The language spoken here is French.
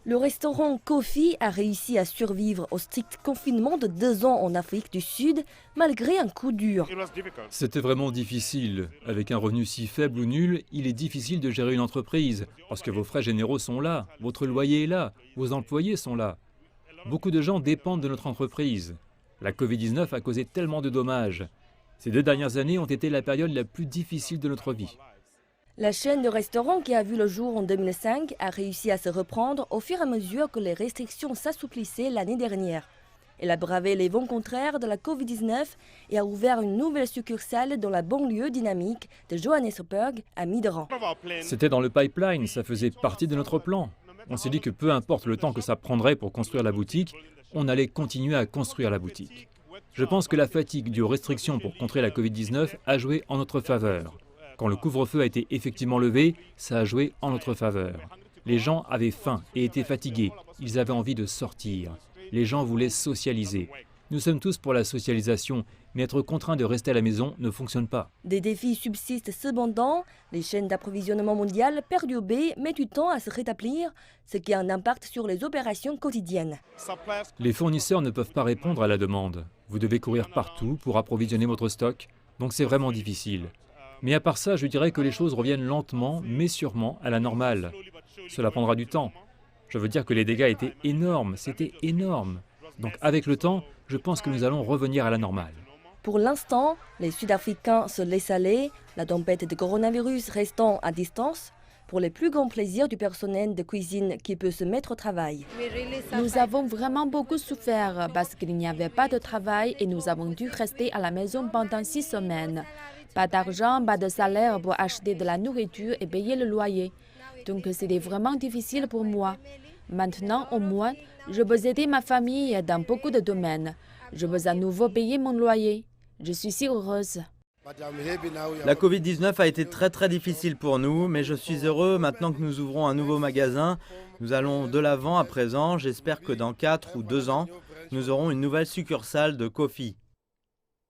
Le restaurant Kofi a réussi à survivre au strict confinement de 2 ans en Afrique du Sud, malgré un coup dur. C'était vraiment difficile. Avec un revenu si faible ou nul, il est difficile de gérer une entreprise, parce que vos frais généraux sont là, votre loyer est là, vos employés sont là. Beaucoup de gens dépendent de notre entreprise. La Covid-19 a causé tellement de dommages. Ces 2 dernières années ont été la période la plus difficile de notre vie. La chaîne de restaurants qui a vu le jour en 2005 a réussi à se reprendre au fur et à mesure que les restrictions s'assouplissaient l'année dernière. Elle a bravé les vents contraires de la Covid-19 et a ouvert une nouvelle succursale dans la banlieue dynamique de Johannesburg à Midrand. C'était dans le pipeline, ça faisait partie de notre plan. On s'est dit que peu importe le temps que ça prendrait pour construire la boutique, on allait continuer à construire la boutique. Je pense que la fatigue due aux restrictions pour contrer la Covid-19 a joué en notre faveur. Quand le couvre-feu a été effectivement levé, ça a joué en notre faveur. Les gens avaient faim et étaient fatigués. Ils avaient envie de sortir. Les gens voulaient socialiser. Nous sommes tous pour la socialisation, mais être contraint de rester à la maison ne fonctionne pas. Des défis subsistent cependant. Les chaînes d'approvisionnement mondiales perturbées mettent du temps à se rétablir, ce qui a un impact sur les opérations quotidiennes. Les fournisseurs ne peuvent pas répondre à la demande. Vous devez courir partout pour approvisionner votre stock, donc c'est vraiment difficile. Mais à part ça, je dirais que les choses reviennent lentement, mais sûrement, à la normale. Cela prendra du temps. Je veux dire que les dégâts étaient énormes, c'était énorme. Donc avec le temps, je pense que nous allons revenir à la normale. Pour l'instant, les Sud-Africains se laissent aller, la tempête de coronavirus restant à distance, pour les plus grands plaisirs du personnel de cuisine qui peut se mettre au travail. Nous avons vraiment beaucoup souffert parce qu'il n'y avait pas de travail et nous avons dû rester à la maison pendant 6 semaines. Pas d'argent, pas de salaire pour acheter de la nourriture et payer le loyer. Donc c'était vraiment difficile pour moi. Maintenant, au moins, je peux aider ma famille dans beaucoup de domaines. Je veux à nouveau payer mon loyer. Je suis si heureuse. La Covid-19 a été très difficile pour nous, mais je suis heureux maintenant que nous ouvrons un nouveau magasin. Nous allons de l'avant à présent. J'espère que dans 4 ou 2 ans, nous aurons une nouvelle succursale de Kofi.